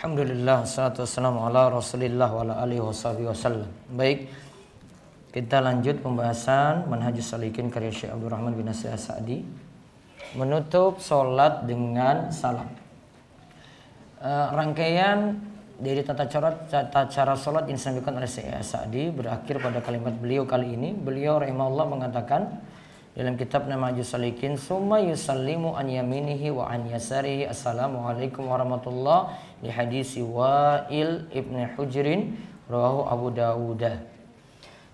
Alhamdulillah, salatu wassalamu ala rasulillah wa ala alihi wasallam. Baik, kita lanjut pembahasan Manhajus Salikin karya Syekh Abdul Rahman bin Nasir As-Sa'di. Menutup sholat dengan salam. Rangkaian dari tata cara sholat yang disampaikan oleh Syekh As-Sa'di berakhir pada kalimat beliau kali ini. Beliau rahimahullah mengatakan dalam kitab Manhajus Salikin, summa yusallimu an yaminihi wa an yasarihi, assalamualaikum warahmatullah, li hadisi Wa'il ibn Hujrin rawahu Abu Dawud.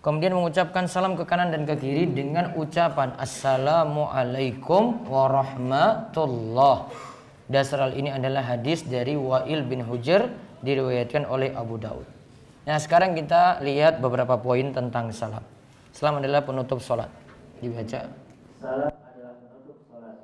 Kemudian mengucapkan salam ke kanan dan ke kiri dengan ucapan assalamualaikum warahmatullah. Dasar hal ini adalah hadis dari Wa'il bin Hujr, diriwayatkan oleh Abu Dawud. Nah, sekarang kita lihat beberapa poin tentang salam. Salam adalah penutup sholat. Dibaca. Salam adalah penutup salat.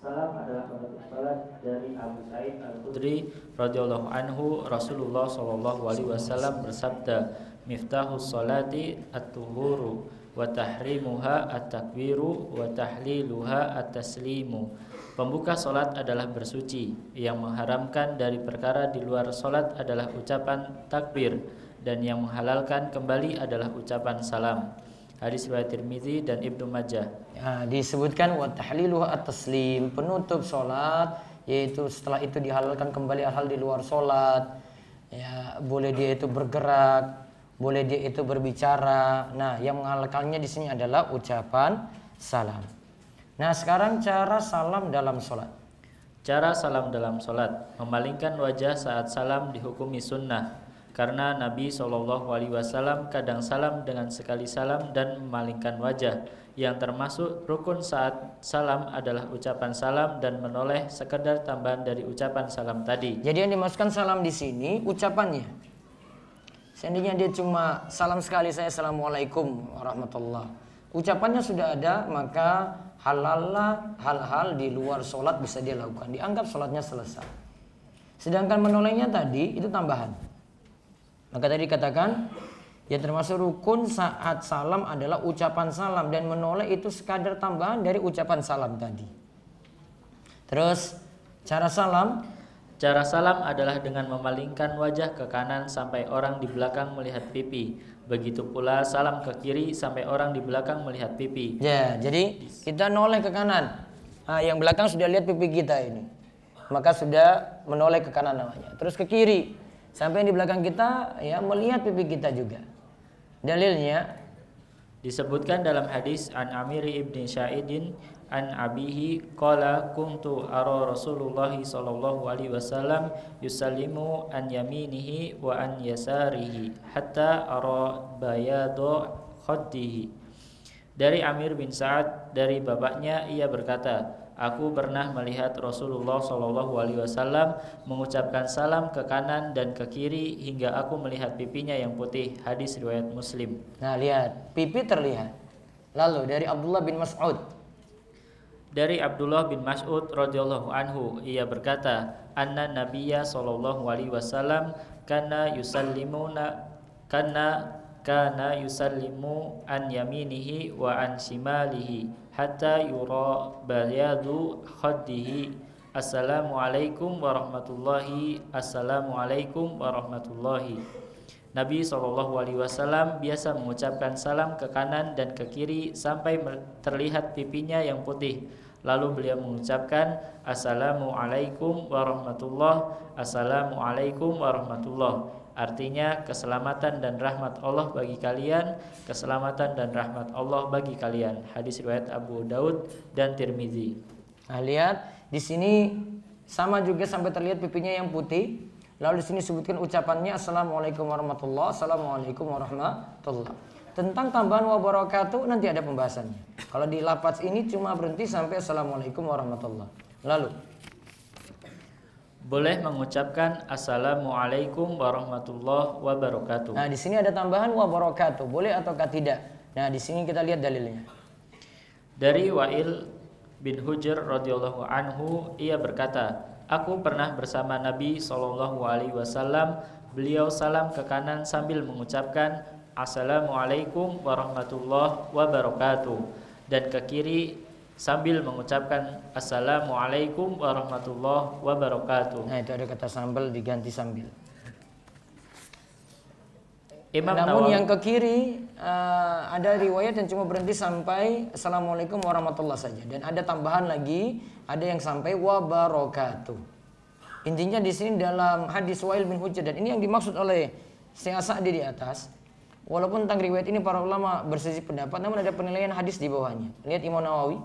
Salam adalah penutup salat dari Abu Sa'id Al-Khudri radhiyallahu anhu. Rasulullah sallallahu alaihi wasallam bersabda, "Miftahus salati at-tuhuru wa tahrimuha at-takbiru wa tahliluha at-taslimu." Pembuka salat adalah bersuci. Yang mengharamkan dari perkara di luar salat adalah ucapan takbir, dan yang menghalalkan kembali adalah ucapan salam. Hadis riwayat Tirmizi dan Ibnu Majah. Ya, disebutkan wa tahliluha at-taslim, penutup salat, yaitu setelah itu dihalalkan kembali hal di luar salat. Ya, boleh dia itu bergerak, boleh dia itu berbicara. Nah, yang menghalalkannya di sini adalah ucapan salam. Nah, sekarang cara salam dalam salat. Cara salam dalam salat, memalingkan wajah saat salam dihukumi sunnah. Karena Nabi SAW kadang salam dengan sekali salam dan memalingkan wajah. Yang termasuk rukun saat salam adalah ucapan salam dan menoleh sekedar tambahan dari ucapan salam tadi. Jadi yang dimaksudkan salam di sini ucapannya. Seandainya dia cuma salam sekali, saya assalamualaikum warahmatullah, ucapannya sudah ada, maka halallah hal-hal di luar sholat bisa dia lakukan, dianggap sholatnya selesai. Sedangkan menolehnya tadi itu tambahan. Maka tadi dikatakan yang termasuk rukun saat salam adalah ucapan salam, dan menoleh itu sekadar tambahan dari ucapan salam tadi. Terus cara salam. Cara salam adalah dengan memalingkan wajah ke kanan sampai orang di belakang melihat pipi. Begitu pula salam ke kiri sampai orang di belakang melihat pipi. Ya, jadi kita noleh ke kanan. Nah, yang belakang sudah lihat pipi kita ini, maka sudah menoleh ke kanan namanya. Terus ke kiri sampai yang di belakang kita ya melihat pipi kita juga. Dalilnya disebutkan dalam hadis an Amir ibn Sya'idin an abihi qala kuntu ara Rasulullah sallallahu alaihi wasallam yusallimu an yaminihi wa an yasarihi hatta ara bayadu khaddihi. Dari Amir bin Sa'ad dari bapaknya, ia berkata, aku pernah melihat Rasulullah SAW mengucapkan salam ke kanan dan ke kiri hingga aku melihat pipinya yang putih. Hadis riwayat Muslim. Nah, lihat, pipi terlihat. Lalu dari Abdullah bin Mas'ud. Dari Abdullah bin Mas'ud radhiyallahu anhu, ia berkata, anna Nabiyya SAW kana yusallimu an yaminihi wa an shimalihi hatta yura bayadu khaddihi. Assalamualaikum warahmatullahi. Assalamualaikum warahmatullahi. Nabi SAW biasa mengucapkan salam ke kanan dan ke kiri sampai terlihat pipinya yang putih. Lalu beliau mengucapkan Assalamualaikum warahmatullah. Assalamualaikum warahmatullah. Artinya keselamatan dan rahmat Allah bagi kalian, keselamatan dan rahmat Allah bagi kalian. Hadis riwayat Abu Daud dan Tirmizi. Nah, lihat di sini sama juga sampai terlihat pipinya yang putih. Lalu di sini sebutkan ucapannya Assalamualaikum warahmatullah, Assalamualaikum warahmatullah. Tentang tambahan wa barakatuh nanti ada pembahasannya. Kalau di lafaz ini cuma berhenti sampai Assalamualaikum warahmatullah. Lalu boleh mengucapkan Assalamualaikum warahmatullahi wabarakatuh. Nah, di sini ada tambahan wa barakatuh, boleh ataukah tidak? Nah, di sini kita lihat dalilnya. Dari Wa'il bin Hujr radhiyallahu anhu, ia berkata, aku pernah bersama Nabi SAW. Beliau salam ke kanan sambil mengucapkan Assalamualaikum warahmatullahi wabarakatuh, dan ke kiri sambil mengucapkan Assalamualaikum warahmatullahi wabarakatuh. Nah, itu ada kata sambal diganti sambil. Nawawi, Namun yang ke kiri ada riwayat yang cuma berhenti sampai Assalamualaikum warahmatullahi saja, dan ada tambahan lagi, ada yang sampai wabarakatuh. Intinya di sini dalam hadis Wa'il bin Hujr, dan ini yang dimaksud oleh Syekh Sa'di di atas. Walaupun tentang riwayat ini para ulama berselisih pendapat, namun ada penilaian hadis di bawahnya. Lihat Imam Nawawi.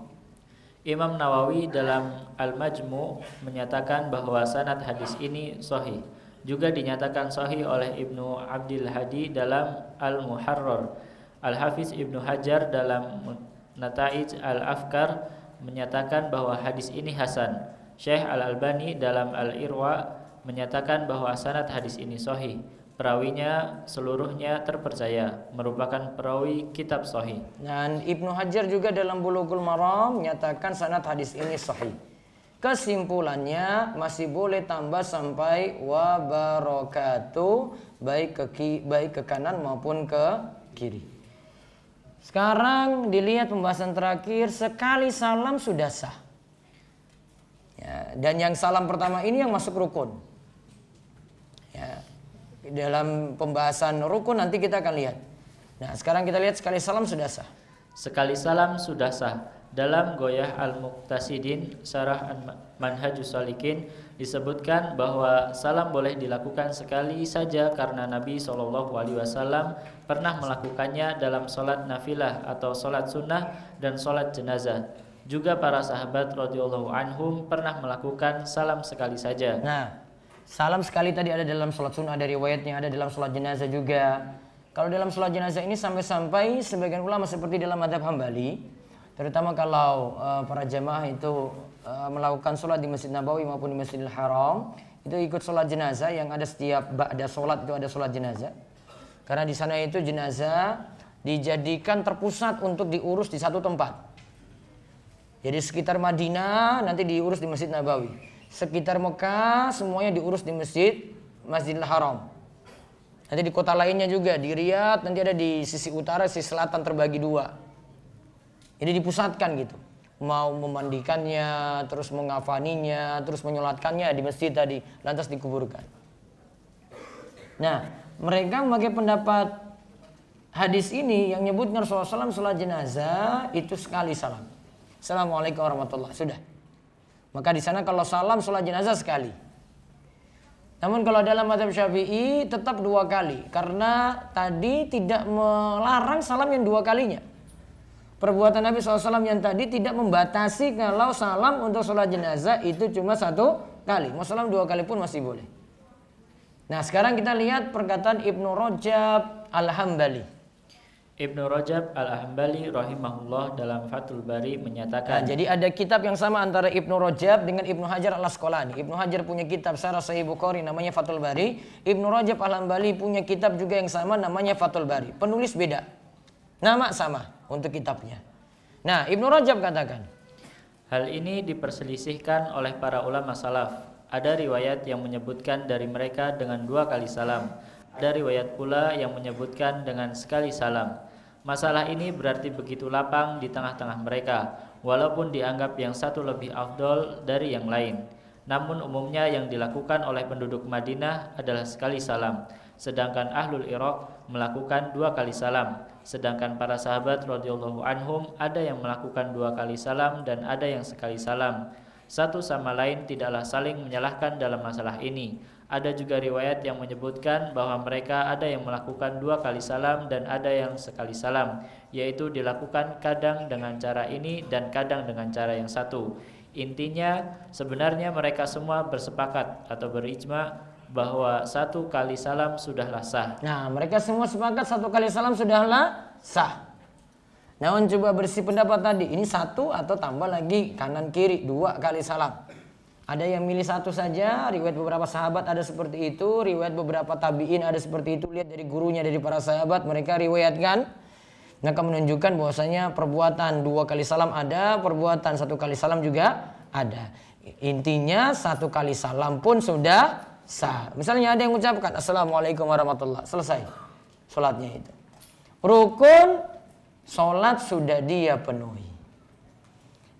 Imam Nawawi dalam Al-Majmu' menyatakan bahwa sanad hadis ini sahih. Juga dinyatakan sahih oleh Ibnu Abdul Hadi dalam Al-Muharrar. Al-Hafiz Ibnu Hajar dalam Nata'ij Al-Afkar menyatakan bahwa hadis ini hasan. Syekh Al-Albani dalam Al-Irwa menyatakan bahwa sanad hadis ini sahih. Perawinya seluruhnya terpercaya, merupakan perawi kitab sahih. Dan Ibnu Hajar juga dalam Bulughul Maram menyatakan sanad hadis ini sahih. Kesimpulannya masih boleh tambah sampai wabarakatuh, baik ke kanan maupun ke kiri. Sekarang dilihat pembahasan terakhir, sekali salam sudah sah. Ya, dan yang salam pertama ini yang masuk rukun. Ya. Dalam pembahasan rukun nanti kita akan lihat. Nah, sekarang kita lihat sekali salam sudah sah. Sekali salam sudah sah. Dalam Goyah Al-Muqtasidin Syarah Manhajus Shalikin disebutkan bahwa salam boleh dilakukan sekali saja karena Nabi SAW pernah melakukannya dalam sholat nafilah atau sholat sunnah dan sholat jenazah. Juga para sahabat radhiyallahu anhum pernah melakukan salam sekali saja. Nah, salam sekali tadi ada dalam sholat sunnah, ada riwayatnya, ada dalam sholat jenazah juga. Kalau dalam sholat jenazah ini sampai-sampai sebagian ulama seperti dalam mazhab Hambali, terutama kalau para jamaah itu melakukan sholat di Masjid Nabawi maupun di Masjidil Haram, itu ikut sholat jenazah yang ada setiap ba'da sholat itu ada sholat jenazah. Karena di sana itu jenazah dijadikan terpusat untuk diurus di satu tempat. Jadi sekitar Madinah nanti diurus di Masjid Nabawi. Sekitar Mekah semuanya diurus di Masjidil Haram. Nanti di kota lainnya juga, di Riyadh nanti ada di sisi utara, sisi selatan terbagi dua. Jadi dipusatkan gitu. Mau memandikannya, terus mengafaninya, terus menyolatkannya di masjid tadi, lantas dikuburkan. Nah, mereka memakai pendapat hadis ini yang nyebutkan Rasulullah SAW sholat jenazah itu sekali salam. Assalamualaikum warahmatullahi wabarakatuh. Sudah. Maka di sana kalau salam sholat jenazah sekali. Namun kalau dalam mazhab Syafi'i tetap dua kali, karena tadi tidak melarang salam yang dua kalinya. Perbuatan Nabi SAW yang tadi tidak membatasi kalau salam untuk sholat jenazah itu cuma satu kali. Mau salam dua kali pun masih boleh. Nah, sekarang kita lihat perkataan Ibnu Rajab Al-Hambali. Ibnu Rajab Al-Hambali rahimahullah dalam Fathul Bari menyatakan. Nah, jadi ada kitab yang sama antara Ibnu Rajab dengan Ibnu Hajar Al-Asqalani. Ibnu Hajar punya kitab Syarah Sahih Bukhari namanya Fathul Bari. Ibnu Rajab Al-Hambali punya kitab juga yang sama namanya Fathul Bari. Penulis beda, nama sama untuk kitabnya. Nah, Ibnu Rajab katakan, hal ini diperselisihkan oleh para ulama salaf. Ada riwayat yang menyebutkan dari mereka dengan dua kali salam. Ada riwayat pula yang menyebutkan dengan sekali salam. Masalah ini berarti begitu lapang di tengah-tengah mereka, walaupun dianggap yang satu lebih afdol dari yang lain. Namun umumnya yang dilakukan oleh penduduk Madinah adalah sekali salam, sedangkan Ahlul Iraq melakukan dua kali salam. Sedangkan para sahabat radhiyallahu anhum ada yang melakukan dua kali salam dan ada yang sekali salam. Satu sama lain tidaklah saling menyalahkan dalam masalah ini. Ada juga riwayat yang menyebutkan bahwa mereka ada yang melakukan dua kali salam dan ada yang sekali salam, yaitu dilakukan kadang dengan cara ini dan kadang dengan cara yang satu. Intinya sebenarnya mereka semua bersepakat atau berijma bahwa satu kali salam sudahlah sah. Nah, mereka semua sepakat satu kali salam sudahlah sah. Namun coba bersih pendapat tadi, ini satu atau tambah lagi kanan kiri dua kali salam. Ada yang milih satu saja, riwayat beberapa sahabat ada seperti itu, riwayat beberapa tabi'in ada seperti itu, lihat dari gurunya dari para sahabat mereka riwayatkan. Maka menunjukkan bahwasanya perbuatan dua kali salam ada, perbuatan satu kali salam juga ada. Intinya satu kali salam pun sudah sah. Misalnya ada yang mengucapkan Assalamualaikum warahmatullahi wabarakatuh, selesai sholatnya itu. Rukun sholat sudah dia penuhi.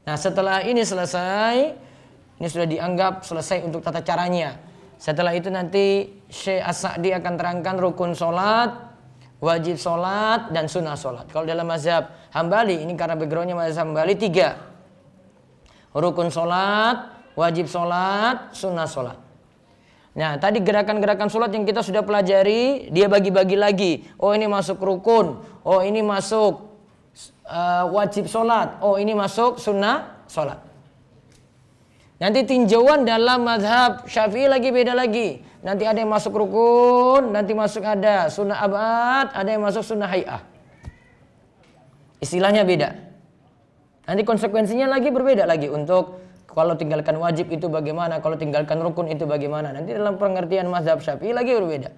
Nah setelah ini selesai, ini sudah dianggap selesai untuk tata caranya. Setelah itu nanti Syekh As-Sa'di akan terangkan rukun sholat, wajib sholat, dan sunnah sholat. Kalau dalam mazhab Hambali, ini karena backgroundnya mazhab Hambali 3. Rukun sholat, wajib sholat, sunnah sholat. Nah tadi gerakan-gerakan sholat yang kita sudah pelajari, dia bagi-bagi lagi. Oh ini masuk rukun, oh ini masuk wajib sholat, oh ini masuk sunnah sholat. Nanti tinjauan dalam mazhab Syafi'i lagi beda lagi. Nanti ada yang masuk rukun, nanti masuk ada sunnah abad, ada yang masuk sunnah hay'ah. Istilahnya beda. Nanti konsekuensinya lagi berbeda lagi untuk kalau tinggalkan wajib itu bagaimana, kalau tinggalkan rukun itu bagaimana. Nanti dalam pengertian mazhab Syafi'i lagi berbeda.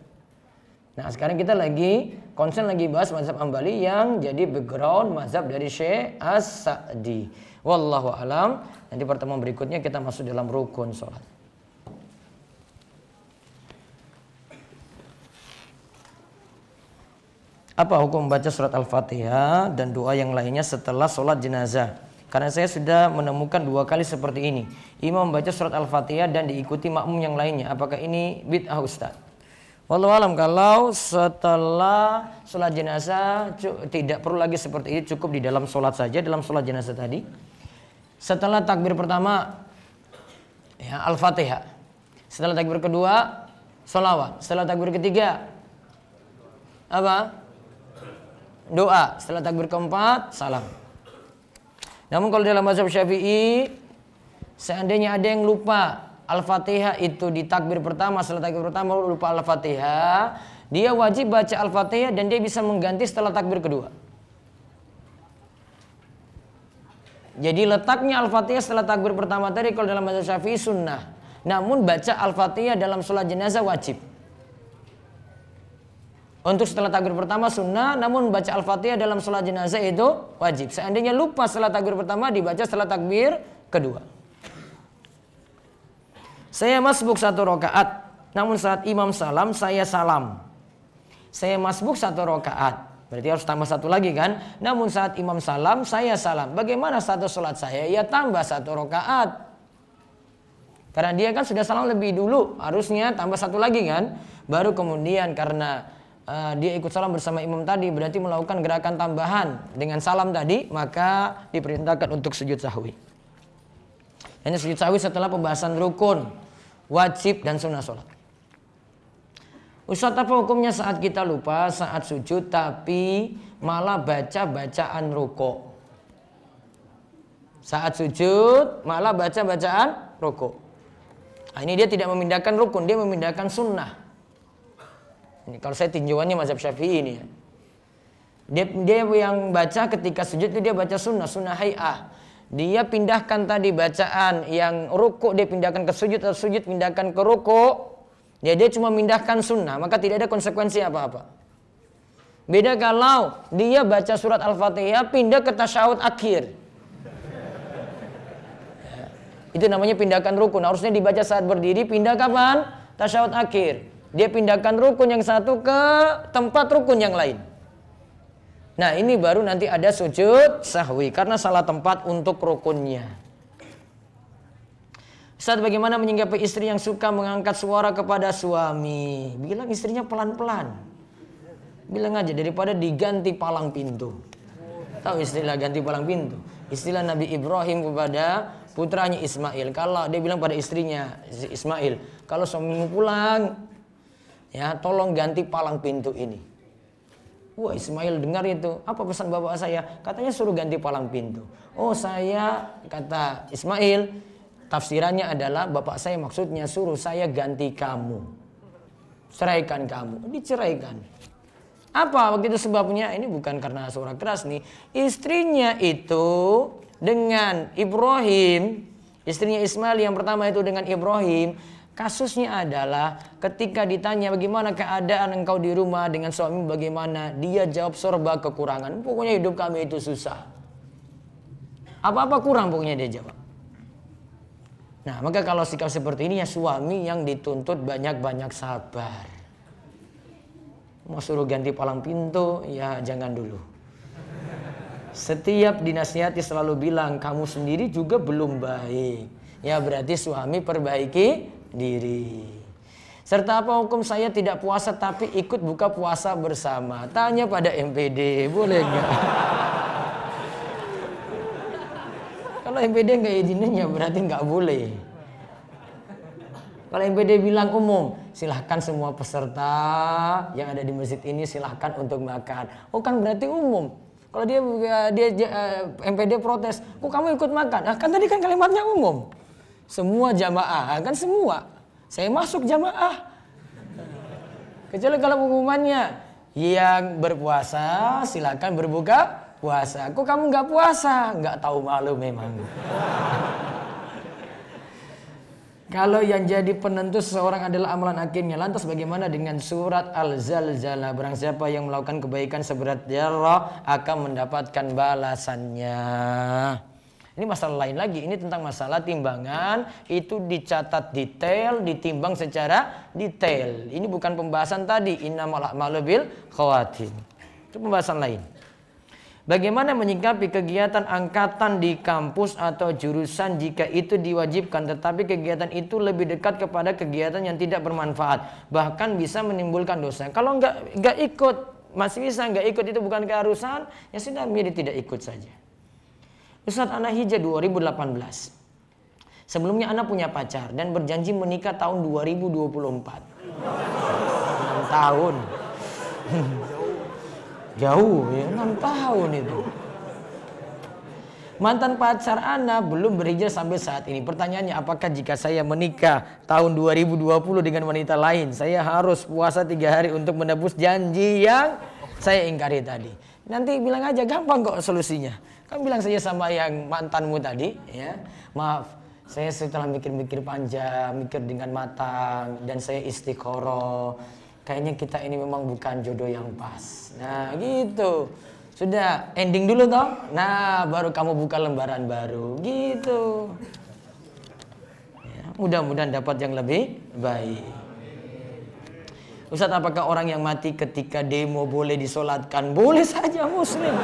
Nah sekarang kita lagi konsen lagi bahas mazhab Hambali yang jadi background mazhab dari Syekh As-Sa'di. Wallahu alam. Nanti pertemuan berikutnya kita masuk dalam rukun sholat. Apa hukum membaca surat Al-Fatihah dan doa yang lainnya setelah sholat jenazah? Karena saya sudah menemukan 2 kali seperti ini. Imam membaca surat Al-Fatihah dan diikuti makmum yang lainnya. Apakah ini bid'ah Ustaz? Wallahu alam, kalau setelah sholat jenazah tidak perlu lagi seperti ini, cukup di dalam sholat saja, dalam sholat jenazah tadi. Setelah takbir pertama ya, Al-Fatihah. Setelah takbir kedua sholawat. Setelah takbir ketiga apa? Doa. Setelah takbir keempat salam. Namun kalau dalam mazhab Syafi'i, seandainya ada yang lupa Al-Fatihah itu di takbir pertama, setelah takbir pertama lupa Al-Fatihah, dia wajib baca Al-Fatihah dan dia bisa mengganti setelah takbir kedua. Jadi letaknya Al-Fatihah setelah takbir pertama tadi kalau dalam mazhab Syafi'i sunnah. Namun baca Al-Fatihah dalam sholat jenazah wajib. Untuk setelah takbir pertama sunnah, namun baca Al-Fatihah dalam sholat jenazah itu wajib. Seandainya lupa setelah takbir pertama, dibaca setelah takbir kedua. Saya masbuk 1 rakaat, namun saat imam salam, saya salam. Saya masbuk 1 rakaat, berarti harus tambah 1 lagi kan? Namun saat imam salam, saya salam. Bagaimana status sholat saya? Ya tambah 1 rakaat. Karena dia kan sudah salam lebih dulu, harusnya tambah 1 lagi kan? Baru kemudian karena dia ikut salam bersama imam tadi, berarti melakukan gerakan tambahan dengan salam tadi, maka diperintahkan untuk sujud sahwi. Ini sujud sahwi setelah pembahasan rukun, wajib dan sunnah sholat. Ustaz, apa hukumnya saat kita lupa saat sujud tapi malah baca bacaan rukuk? Saat sujud malah baca bacaan rukuk. Nah, ini dia tidak memindahkan rukun, dia memindahkan sunnah. Ini kalau saya tinjauannya mazhab Syafi'i ini ya. Dia yang baca ketika sujud itu dia baca sunnah hay'ah. Dia pindahkan tadi bacaan yang rukuk dia pindahkan ke sujud, atau sujud pindahkan ke rukuk. Dia cuma pindahkan sunnah, maka tidak ada konsekuensi apa-apa. Beda kalau dia baca surat Al-Fatihah pindah ke tasyahud akhir. Ya, itu namanya pindahkan rukun. Harusnya dibaca saat berdiri, pindah kapan? Tasyahud akhir. Dia pindahkan rukun yang satu ke tempat rukun yang lain. Nah ini baru nanti ada sujud sahwi karena salah tempat untuk rukunnya. Ustaz, bagaimana menyikapi istri yang suka mengangkat suara kepada suami? Bilang istrinya pelan-pelan. Bilang aja daripada diganti palang pintu. Tahu istilah ganti palang pintu? Istilah Nabi Ibrahim kepada putranya Ismail. Kalau dia bilang pada istrinya Ismail, kalau suamimu pulang, ya tolong ganti palang pintu ini. Wah, Ismail dengar itu. Apa pesan bapak saya? Katanya suruh ganti palang pintu. Oh saya, kata Ismail, tafsirannya adalah bapak saya maksudnya suruh saya ganti kamu, ceraikan kamu. Diceraikan. Apa begitu sebabnya? Ini bukan karena suara keras nih. Istrinya itu dengan Ibrahim, istrinya Ismail yang pertama itu dengan Ibrahim. Kasusnya adalah ketika ditanya bagaimana keadaan engkau di rumah dengan suami bagaimana, dia jawab serba kekurangan. Pokoknya hidup kami itu susah. Apa-apa kurang pokoknya dia jawab. Nah maka kalau sikap seperti ini ya suami yang dituntut banyak-banyak sabar. Mau suruh ganti palang pintu ya jangan dulu. Setiap dinasihati selalu bilang kamu sendiri juga belum baik. Ya berarti suami perbaiki diri. Serta apa hukum saya tidak puasa tapi ikut buka puasa bersama? Tanya pada MPD, boleh nggak? Kalau MPD nggak izinin ya berarti nggak boleh. Kalau MPD bilang umum, silahkan semua peserta yang ada di masjid ini silahkan untuk makan. Oh kan berarti umum. Kalau dia MPD protes, kok kamu ikut makan? Nah, kan tadi kan kalimatnya umum. Semua jamaah, kan semua. Saya masuk jamaah. Kecuali kalau pengumumannya yang berpuasa silahkan berbuka puasa. Kok kamu nggak puasa? Nggak tahu malu memang. Kalau yang jadi penentu seseorang adalah amalan akhirnya, lantas bagaimana dengan surat Al-Zalzalah? Barang siapa yang melakukan kebaikan seberat zarrah akan mendapatkan balasannya. Ini masalah lain lagi, ini tentang masalah timbangan, itu dicatat detail, ditimbang secara detail. Ini bukan pembahasan tadi, innamal a'malu bil khawatim. Itu pembahasan lain. Bagaimana menyikapi kegiatan angkatan di kampus atau jurusan jika itu diwajibkan tetapi kegiatan itu lebih dekat kepada kegiatan yang tidak bermanfaat, bahkan bisa menimbulkan dosa. Kalau nggak ikut, masih bisa nggak ikut, itu bukan keharusan, ya sudah milih tidak ikut saja. Ustadz, anak hijrah 2018. Sebelumnya anak punya pacar dan berjanji menikah tahun 2024. 6 tahun. Jauh ya, 6 tahun itu. Mantan pacar Ana belum berhijrah sampai saat ini. Pertanyaannya, apakah jika saya menikah tahun 2020 dengan wanita lain, saya harus puasa 3 hari untuk menebus janji yang saya ingkari tadi? Nanti bilang aja, gampang kok solusinya. Kan bilang saja sama yang mantanmu tadi, ya. Maaf, saya setelah mikir-mikir panjang, mikir dengan matang, dan saya istiqoroh. Kayaknya kita ini memang bukan jodoh yang pas. Nah gitu. Sudah ending dulu toh. Nah baru kamu buka lembaran baru. Gitu. Ya, mudah-mudahan dapat yang lebih baik. Ustadz, apakah orang yang mati ketika demo boleh disolatkan? Boleh saja muslim.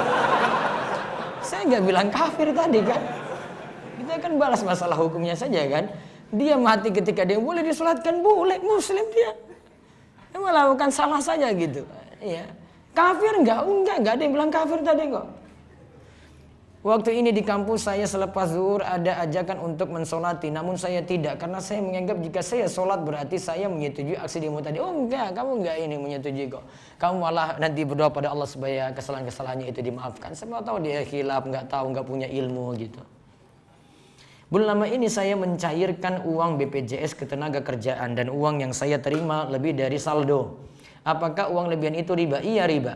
Saya nggak bilang kafir tadi kan. Kita kan balas masalah hukumnya saja kan. Dia mati ketika demo boleh disolatkan? Boleh, muslim dia. Dia melakukan salah saja gitu. Ya. Kafir enggak ada yang bilang kafir tadi kok. Waktu ini di kampus saya selepas zuhur ada ajakan untuk mensolati, namun saya tidak karena saya menganggap jika saya sholat berarti saya menyetujui aksi demo tadi. Oh enggak, kamu enggak ini menyetujui kok. Kamu malah nanti berdoa pada Allah supaya kesalahan-kesalahannya itu dimaafkan. Siapa tahu dia khilaf, enggak tahu, enggak punya ilmu gitu. Belum lama ini saya mencairkan uang BPJS Ketenagakerjaan dan uang yang saya terima lebih dari saldo. Apakah uang lebihan itu riba? Iya riba.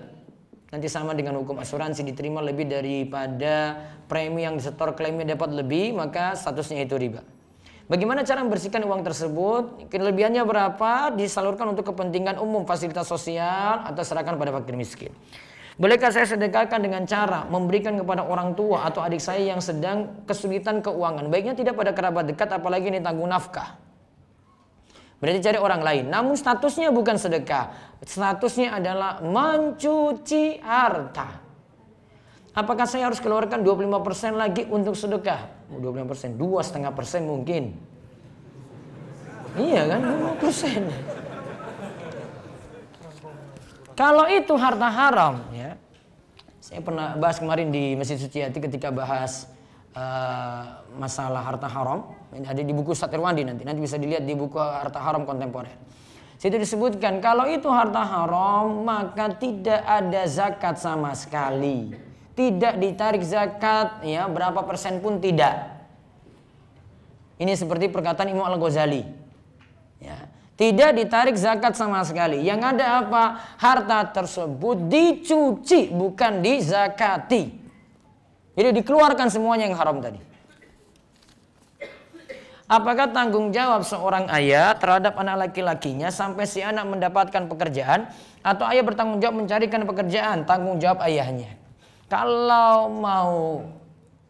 Nanti sama dengan hukum asuransi, diterima lebih daripada premi yang disetor, klaimnya dapat lebih, maka statusnya itu riba. Bagaimana cara membersihkan uang tersebut? Kelebihannya berapa? Disalurkan untuk kepentingan umum, fasilitas sosial, atau serahkan pada fakir miskin. Bolehkah saya sedekahkan dengan cara memberikan kepada orang tua atau adik saya yang sedang kesulitan keuangan? Baiknya tidak pada kerabat dekat, apalagi ini tanggung nafkah. Berarti cari orang lain. Namun statusnya bukan sedekah. Statusnya adalah mencuci harta. Apakah saya harus keluarkan 25% lagi untuk sedekah? 25%, 2,5% mungkin. Iya kan, 5%. Kalau itu harta haram, ya. Saya pernah bahas kemarin di Masjid Suciati ketika bahas masalah harta haram. Ini ada di buku Ustadz Irwandi nanti bisa dilihat di buku Harta Haram Kontemporer. Situ disebutkan kalau itu harta haram maka tidak ada zakat sama sekali. Tidak ditarik zakat, ya berapa persen pun tidak. Ini seperti perkataan Imam Al-Ghazali. Ya. Tidak ditarik zakat sama sekali. Yang ada apa? Harta tersebut dicuci, bukan dizakati. Jadi dikeluarkan semuanya yang haram tadi. Apakah tanggung jawab seorang ayah terhadap anak laki-lakinya sampai si anak mendapatkan pekerjaan, atau ayah bertanggung jawab mencarikan pekerjaan? Tanggung jawab ayahnya. Kalau mau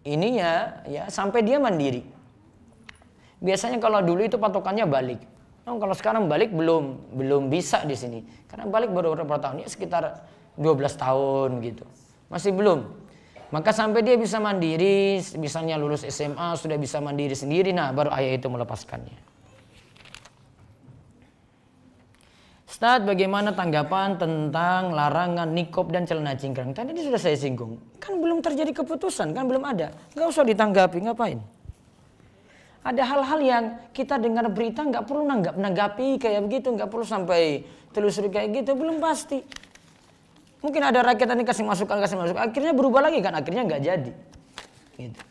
ininya ya sampai dia mandiri. Biasanya kalau dulu itu patokannya balik. Nah, kalau sekarang balik belum bisa di sini. Karena balik baru beberapa tahun, ya sekitar 12 tahun gitu. Masih belum. Maka sampai dia bisa mandiri, misalnya lulus SMA sudah bisa mandiri sendiri, nah baru ayah itu melepaskannya. Ustaz, bagaimana tanggapan tentang larangan nikob dan celana cingkrang? Tadi sudah saya singgung, kan belum terjadi keputusan, kan belum ada, nggak usah ditanggapi, ngapain? Ada hal-hal yang kita dengar berita nggak perlu nanggapi kayak begitu, nggak perlu sampai telusuri kayak gitu, belum pasti. Mungkin ada rakyat ini kasih masukan, akhirnya berubah lagi kan, akhirnya nggak jadi. Gitu.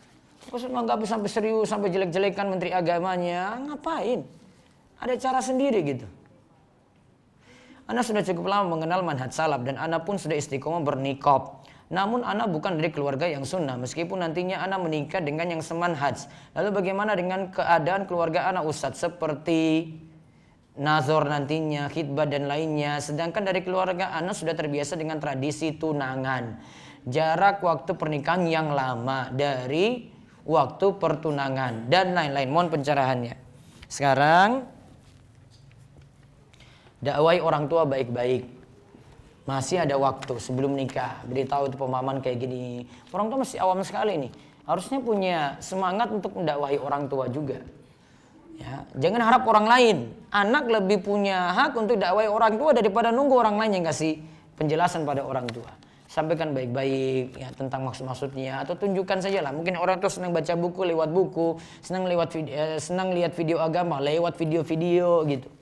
Terus nggak sampai serius, sampai jelek-jelekan menteri agamanya, ngapain? Ada cara sendiri gitu. Ana sudah cukup lama mengenal manhaj salaf dan ana pun sudah istiqomah bernikob. Namun ana bukan dari keluarga yang sunnah, meskipun nantinya ana menikah dengan yang semanhaj. Lalu bagaimana dengan keadaan keluarga ana Ustadz, seperti nazar nantinya, khitbah dan lainnya. Sedangkan dari keluarga ana sudah terbiasa dengan tradisi tunangan. Jarak waktu pernikahan yang lama dari waktu pertunangan dan lain-lain. Mohon pencerahannya. Sekarang dakwai orang tua baik-baik. Masih ada waktu sebelum nikah. Beritahu itu pemahaman kayak gini. Orang tua masih awam sekali nih. Harusnya punya semangat untuk mendakwahi orang tua juga. Ya, jangan harap orang lain. Anak lebih punya hak untuk dakwai orang tua daripada nunggu orang lain yang kasih penjelasan pada orang tua. Sampaikan baik-baik ya tentang maksud-maksudnya, atau tunjukkan saja lah. Mungkin orang tua senang baca buku lewat buku, senang lihat video agama lewat video-video gitu.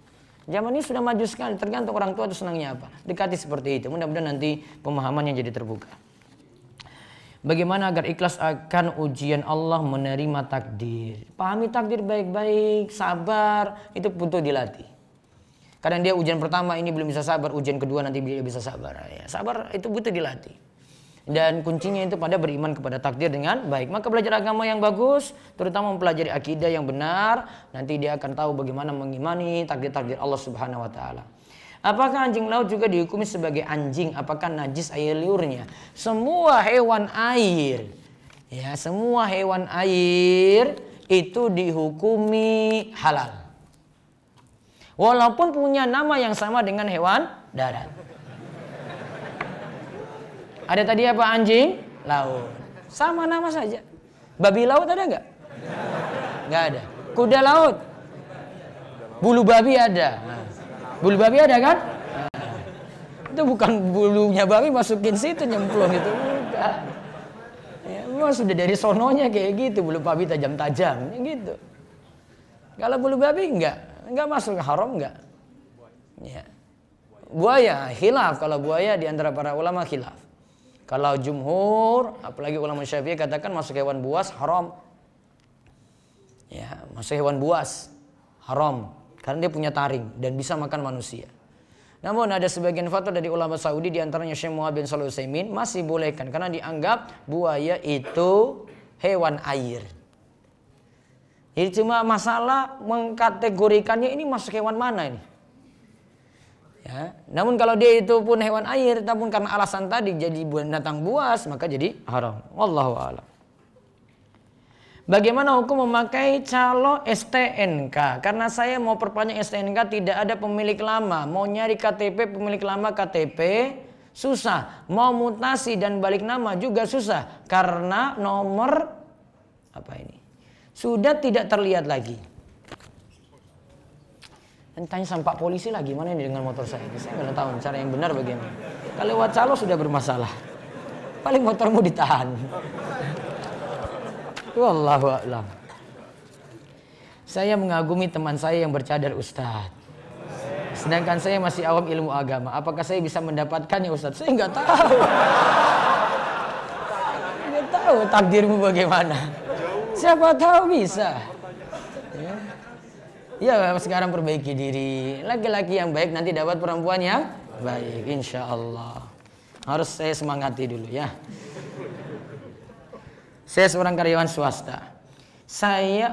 Zaman ini sudah maju sekali, tergantung orang tua itu senangnya apa. Dekati seperti itu. Mudah-mudahan nanti pemahamannya jadi terbuka. Bagaimana agar ikhlas akan ujian Allah, menerima takdir? Pahami takdir baik-baik, sabar, itu butuh dilatih. Kadang dia ujian pertama ini belum bisa sabar, ujian kedua nanti dia bisa sabar. Ya, sabar itu butuh dilatih. Dan kuncinya itu pada beriman kepada takdir dengan baik. Maka belajar agama yang bagus, terutama mempelajari akidah yang benar, nanti dia akan tahu bagaimana mengimani takdir-takdir Allah Subhanahu wa taala. Apakah anjing laut juga dihukumi sebagai anjing? Apakah najis air liurnya? Semua hewan air, ya, semua hewan air itu dihukumi halal. Walaupun punya nama yang sama dengan hewan darat. Ada tadi apa? Anjing laut. Sama nama saja. Babi laut ada nggak? Nggak ada. Kuda laut. Bulu babi ada. Nah. Bulu babi ada kan? Nah, itu bukan bulunya babi masukin situ nyemplung itu bukan. Ya, sudah dari sononya kayak gitu, bulu babi tajam-tajam gitu. Kalau bulu babi enggak masuk haram enggak. Ya. Buaya khilaf, kalau buaya di antara para ulama khilaf. Kalau jumhur, apalagi ulama Syafi'i katakan masuk hewan buas haram. Ya, masuk hewan buas haram. Karena dia punya taring dan bisa makan manusia. Namun ada sebagian fatwa dari ulama Saudi, diantaranya Syekh Muhammad bin Shalih Al-Utsaimin, masih bolehkan karena dianggap buaya itu hewan air. Jadi cuma masalah mengkategorikannya ini masuk hewan mana ini. Ya. Namun kalau dia itu pun hewan air, namun karena alasan tadi jadi binatang buas, maka jadi haram. Wallahu a'lam. Bagaimana hukum memakai calo STNK? Karena saya mau perpanjang STNK, tidak ada pemilik lama. Mau nyari KTP pemilik lama KTP susah. Mau mutasi dan balik nama juga susah. Karena nomor apa ini sudah tidak terlihat lagi. Dan tanya sama Pak Polisi lah, gimana ini dengan motor saya? Saya nggak tahu cara yang benar bagaimana. Kalau lewat calo sudah bermasalah. Paling motormu ditahan. Wallahu a'lam. Saya mengagumi teman saya yang bercadar Ustadz. Sedangkan saya masih awam ilmu agama. Apakah saya bisa mendapatkannya Ustadz? Saya nggak tahu. Nggak tahu takdirmu bagaimana. Siapa tahu bisa. Ya, sekarang perbaiki diri. Laki-laki yang baik nanti dapat perempuan yang baik, insya Allah. Harus saya semangati dulu ya. Saya seorang karyawan swasta.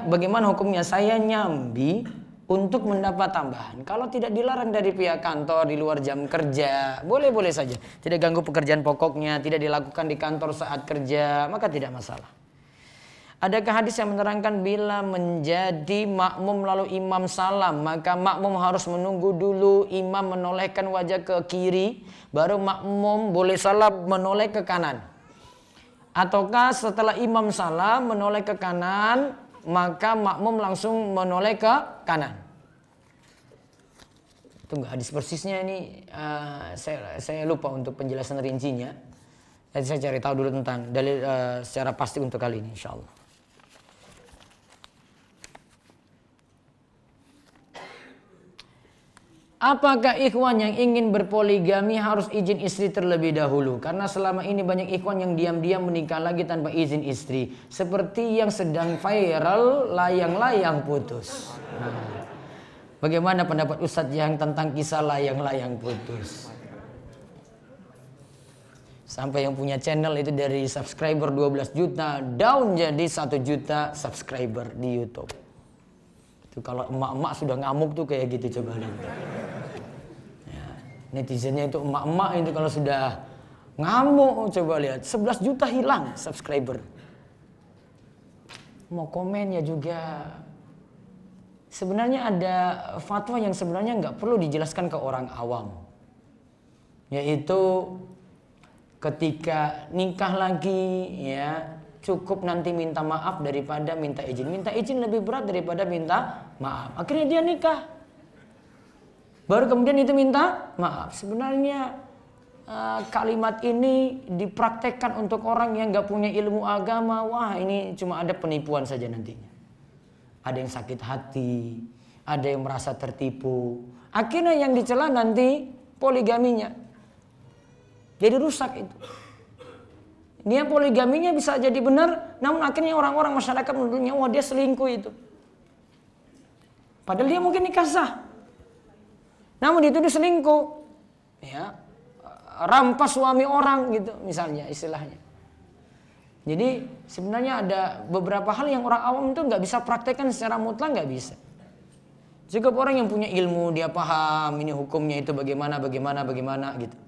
Bagaimana hukumnya saya nyambi untuk mendapat tambahan? Kalau tidak dilarang dari pihak kantor di luar jam kerja, boleh-boleh saja. Tidak ganggu pekerjaan pokoknya, tidak dilakukan di kantor saat kerja, maka tidak masalah. Adakah hadis yang menerangkan bila menjadi makmum lalu imam salam, maka makmum harus menunggu dulu imam menolehkan wajah ke kiri, baru makmum boleh salam menoleh ke kanan? Ataukah setelah imam salam menoleh ke kanan, maka makmum langsung menoleh ke kanan? Tunggu, hadis persisnya ini saya lupa untuk penjelasan rincinya. Jadi saya cari tahu dulu tentang dalil secara pasti untuk kali ini, insyaallah. Apakah ikhwan yang ingin berpoligami harus izin istri terlebih dahulu? Karena selama ini banyak ikhwan yang diam-diam menikah lagi tanpa izin istri. Seperti yang sedang viral layang-layang putus. Nah, bagaimana pendapat Ustadz yang tentang kisah layang-layang putus? Sampai yang punya channel itu dari subscriber 12 juta down jadi 1 juta subscriber di YouTube. Itu kalau emak-emak sudah ngamuk tuh kayak gitu, coba lihat. Ya, netizennya itu emak-emak itu kalau sudah ngamuk, coba lihat 11 juta hilang subscriber. Mau komennya juga. Sebenarnya ada fatwa yang sebenarnya nggak perlu dijelaskan ke orang awam, yaitu ketika nikah lagi ya cukup nanti minta maaf daripada minta izin. Minta izin lebih berat daripada minta maaf. Akhirnya dia nikah. Baru kemudian itu minta maaf. Sebenarnya kalimat ini dipraktekkan untuk orang yang gak punya ilmu agama. Wah, ini cuma ada penipuan saja nantinya. Ada yang sakit hati, ada yang merasa tertipu. Akhirnya yang dicela nanti poligaminya. Jadi rusak itu. Dia poligaminya bisa jadi benar, namun akhirnya orang-orang masyarakat menuduhnya, wah dia selingkuh itu. Padahal dia mungkin nikah sah, namun dituduh selingkuh, ya, rampas suami orang gitu, misalnya istilahnya. Jadi sebenarnya ada beberapa hal yang orang awam itu nggak bisa praktekkan secara mutlak, nggak bisa. Cukup orang yang punya ilmu, dia paham ini hukumnya itu bagaimana gitu.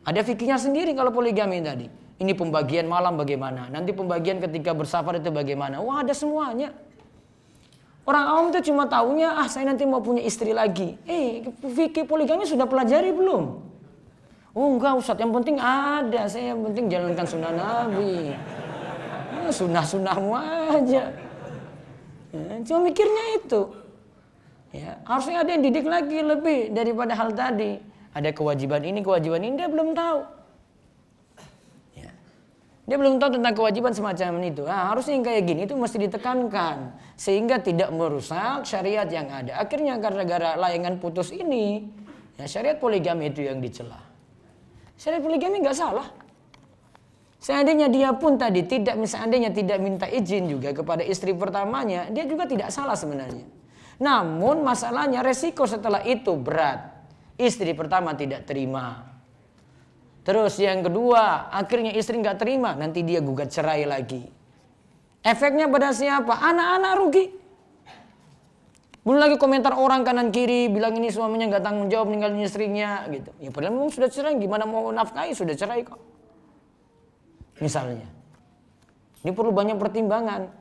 Ada fikihnya sendiri kalau poligami tadi. Ini pembagian malam bagaimana, nanti pembagian ketika bersafar itu bagaimana. Wah, ada semuanya. Orang awam itu cuma taunya, saya nanti mau punya istri lagi. Fikih poligami sudah pelajari belum? Oh enggak Ustadz, yang penting ada. Saya yang penting jalankan sunnah Nabi. Sunnah-sunnahmu aja. Ya, cuma mikirnya itu. Ya, harusnya ada yang didik lagi lebih daripada hal tadi. Ada kewajiban ini, dia belum tahu. Dia belum tahu tentang kewajiban semacam itu. Harusnya yang kayak gini itu mesti ditekankan sehingga tidak merusak syariat yang ada. Akhirnya gara-gara layangan putus ini, ya syariat poligami itu yang dicela. Syariat poligami nggak salah. Seandainya dia pun tadi tidak minta izin juga kepada istri pertamanya, dia juga tidak salah sebenarnya. Namun masalahnya resiko setelah itu berat. Istri pertama tidak terima. Terus yang kedua, akhirnya istri nggak terima, nanti dia gugat cerai lagi. Efeknya pada siapa? Anak-anak rugi. Belum lagi komentar orang kanan kiri bilang ini suaminya nggak tanggung jawab ninggalin istrinya gitu. Ya padahal memang sudah cerai, gimana mau nafkahi, sudah cerai kok. Misalnya. Ini perlu banyak pertimbangan.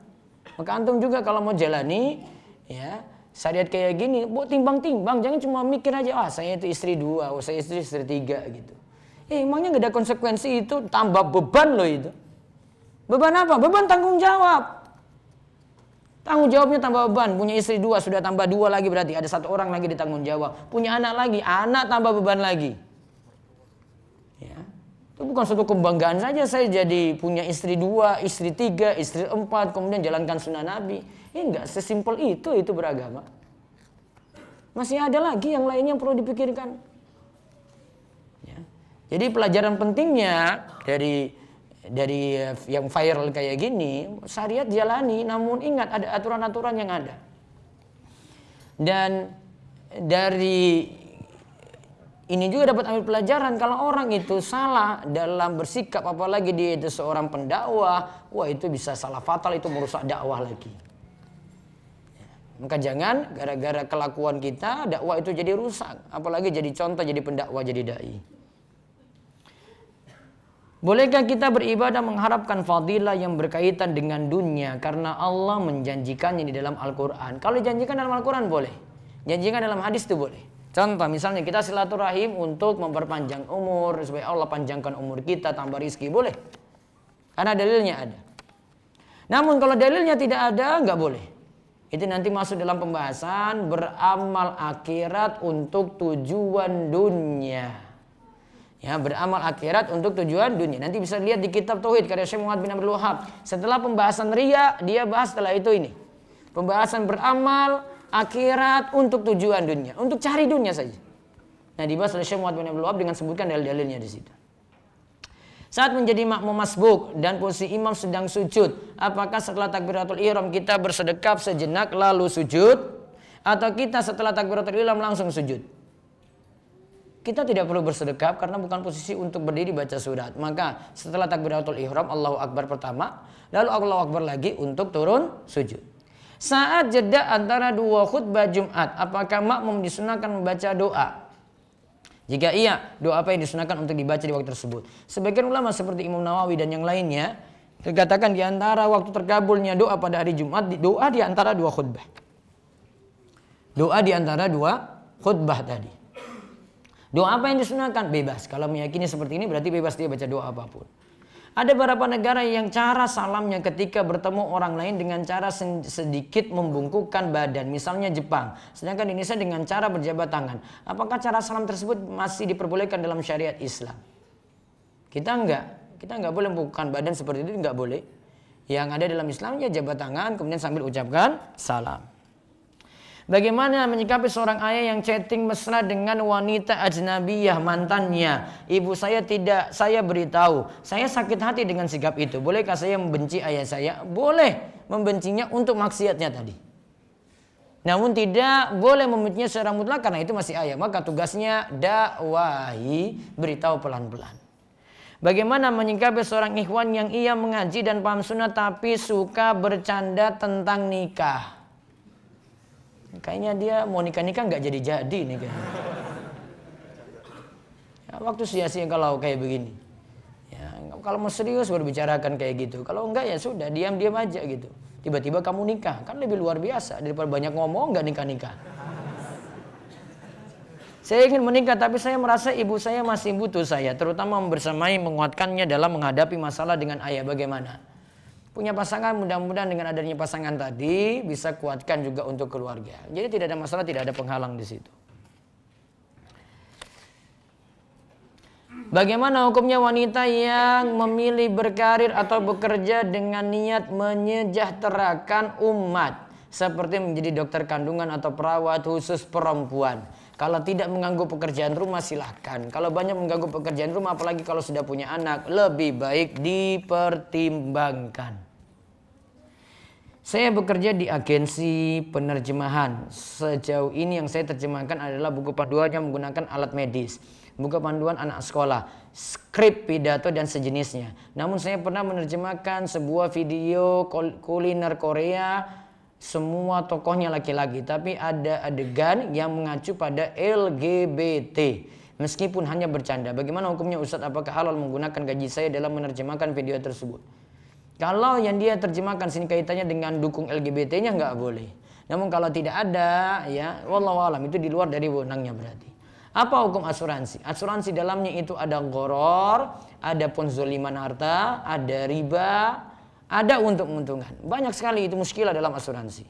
Maka antum juga kalau mau jalani ya syariat kayak gini, buat timbang-timbang, jangan cuma mikir aja saya itu istri 2, saya istri 3 gitu. Emangnya gak ada konsekuensi itu, tambah beban loh itu. Beban apa? Beban tanggung jawab. Tanggung jawabnya tambah beban. Punya istri 2, sudah tambah 2 lagi berarti. Ada 1 orang lagi ditanggung jawab. Punya anak lagi, anak tambah beban lagi. Ya. Itu bukan suatu kebanggaan saja saya jadi punya istri 2, istri 3, istri 4, kemudian jalankan sunnah Nabi. Enggak sesimpel itu beragama. Masih ada lagi yang lainnya yang perlu dipikirkan. Jadi pelajaran pentingnya dari yang viral kayak gini, syariat jalani, namun ingat ada aturan-aturan yang ada. Dan dari ini juga dapat ambil pelajaran kalau orang itu salah dalam bersikap, apalagi dia itu seorang pendakwah, wah itu bisa salah fatal, itu merusak dakwah lagi. Maka jangan gara-gara kelakuan kita dakwah itu jadi rusak, apalagi jadi contoh, jadi pendakwah, jadi dai. Bolehkah kita beribadah mengharapkan fadilah yang berkaitan dengan dunia karena Allah menjanjikannya di dalam Al-Quran? Kalau dijanjikan dalam Al-Quran boleh, janjikan dalam hadis itu boleh. Contoh misalnya kita silaturahim untuk memperpanjang umur supaya Allah panjangkan umur kita, tambah rizki, boleh. Karena dalilnya ada. Namun kalau dalilnya tidak ada, nggak boleh. Itu nanti masuk dalam pembahasan beramal akhirat untuk tujuan dunia. Ya, beramal akhirat untuk tujuan dunia. Nanti bisa lihat di kitab Tauhid karya Syekh Muhammad bin Abdul Wahab. Setelah pembahasan riya, dia bahas setelah itu ini. Pembahasan beramal akhirat untuk tujuan dunia, untuk cari dunia saja. Nah, dibahas oleh Syekh Muhammad bin Abdul Wahab dengan sebutkan dalil-dalilnya di situ. Saat menjadi makmum masbuk dan posisi imam sedang sujud, apakah setelah takbiratul ihram kita bersedekap sejenak lalu sujud, atau kita setelah takbiratul ihram langsung sujud? Kita tidak perlu bersedekap karena bukan posisi untuk berdiri baca surat. Maka setelah takbiratul ihram Allahu Akbar pertama, lalu Allahu Akbar lagi untuk turun sujud. Saat jeda antara dua khutbah Jumat, apakah makmum disunahkan membaca doa? Jika iya, doa apa yang disunahkan untuk dibaca di waktu tersebut? Sebagian ulama seperti Imam Nawawi dan yang lainnya dikatakan di antara waktu terkabulnya doa pada hari Jumat, doa di antara dua khutbah. Doa di antara dua khutbah tadi. Doa apa yang disunahkan? Bebas. Kalau meyakini seperti ini berarti bebas dia baca doa apapun. Ada beberapa negara yang cara salamnya ketika bertemu orang lain dengan cara sedikit membungkukkan badan. Misalnya Jepang. Sedangkan Indonesia dengan cara berjabat tangan. Apakah cara salam tersebut masih diperbolehkan dalam syariat Islam? Kita enggak. Kita enggak boleh membungkukkan badan seperti itu, enggak boleh. Yang ada dalam Islam ya jabat tangan kemudian sambil ucapkan salam. Bagaimana menyikapi seorang ayah yang chatting mesra dengan wanita ajnabiyah mantannya? Ibu saya tidak saya beritahu. Saya sakit hati dengan sikap itu. Bolehkah saya membenci ayah saya? Boleh membencinya untuk maksiatnya tadi. Namun tidak boleh membencinya secara mutlak karena itu masih ayah. Maka tugasnya dakwahi, beritahu pelan-pelan. Bagaimana menyikapi seorang ikhwan yang ia mengaji dan paham sunnah tapi suka bercanda tentang nikah? Kayaknya dia mau nikah-nikah nggak jadi-jadi nih kayaknya. Ya, waktu sia-sia kalau kayak begini. Ya, kalau mau serius berbicarakan kayak gitu. Kalau enggak ya sudah diam-diam aja gitu. Tiba-tiba kamu nikah kan lebih luar biasa daripada banyak ngomong nggak nikah-nikah. Saya ingin menikah tapi saya merasa ibu saya masih butuh saya, terutama membersamai menguatkannya dalam menghadapi masalah dengan ayah. Bagaimana? Punya pasangan, mudah-mudahan dengan adanya pasangan tadi bisa kuatkan juga untuk keluarga. Jadi tidak ada masalah, tidak ada penghalang di situ. Bagaimana hukumnya wanita yang memilih berkarir atau bekerja dengan niat menyejahterakan umat, seperti menjadi dokter kandungan atau perawat khusus perempuan? Kalau tidak mengganggu pekerjaan rumah silahkan. Kalau banyak mengganggu pekerjaan rumah apalagi kalau sudah punya anak, lebih baik dipertimbangkan. Saya bekerja di agensi penerjemahan. Sejauh ini yang saya terjemahkan adalah buku panduan yang menggunakan alat medis, buku panduan anak sekolah, skrip pidato dan sejenisnya. Namun saya pernah menerjemahkan sebuah video kuliner Korea. Semua tokohnya laki-laki, tapi ada adegan yang mengacu pada LGBT. Meskipun hanya bercanda. Bagaimana hukumnya Ustadz? Apakah halal menggunakan gaji saya dalam menerjemahkan video tersebut? Kalau yang dia terjemahkan sini kaitannya dengan dukung LGBT-nya nggak boleh. Namun kalau tidak ada, ya wallahu alam, itu di luar dari wewenangnya berarti. Apa hukum asuransi? Asuransi dalamnya itu ada gharar, ada penzoliman harta, ada riba, ada untung-untungan. Banyak sekali itu muskilah dalam asuransi.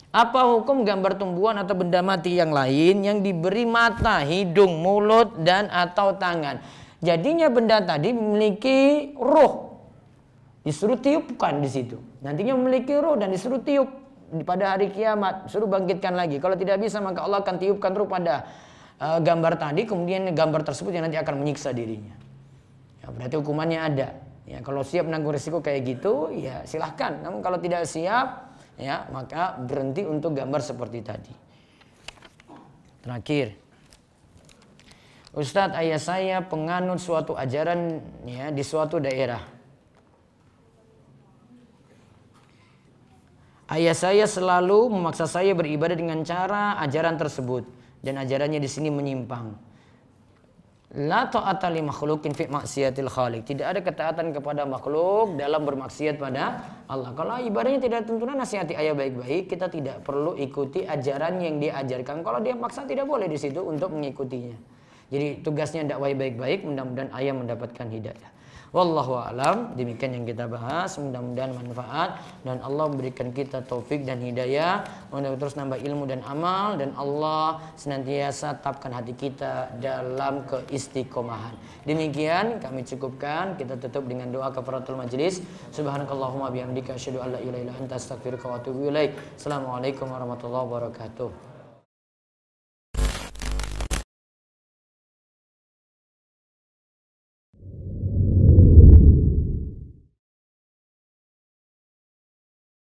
Apa hukum gambar tumbuhan atau benda mati yang lain yang diberi mata, hidung, mulut, dan atau tangan? Jadinya benda tadi memiliki ruh. Disuruh tiupkan di situ. Nantinya memiliki ruh dan disuruh tiup pada hari kiamat. Suruh bangkitkan lagi. Kalau tidak bisa maka Allah akan tiupkan ruh pada gambar tadi. Kemudian gambar tersebut yang nanti akan menyiksa dirinya. Ya, berarti hukumannya ada. Ya, kalau siap menanggung risiko kayak gitu, ya silahkan. Namun kalau tidak siap, ya maka berhenti untuk gambar seperti tadi. Terakhir, Ustadz, ayah saya penganut suatu ajaran ya di suatu daerah. Ayah saya selalu memaksa saya beribadah dengan cara ajaran tersebut dan ajarannya di sini menyimpang. La ta'ata li makhluqin fi maksiatil khaliq. Tidak ada ketaatan kepada makhluk dalam bermaksiat pada Allah. Kalau ibadahnya tidak tuntunan, nasihati ayah baik-baik, kita tidak perlu ikuti ajaran yang dia ajarkan. Kalau dia maksa tidak boleh di situ untuk mengikutinya. Jadi tugasnya dakwah baik-baik, mudah-mudahan ayah mendapatkan hidayah. Wallahu a'lam. Demikian yang kita bahas, mudah-mudahan manfaat dan Allah memberikan kita taufik dan hidayah untuk terus nambah ilmu dan amal, dan Allah senantiasa tetapkan hati kita dalam keistiqomahan. Demikian kami cukupkan, kita tutup dengan doa kafaratul majlis. Subhanakallahumma bihamdika asyhadu an la ilaha illa anta astaghfiruka wa atubu ilaik. Assalamualaikum warahmatullahi wabarakatuh.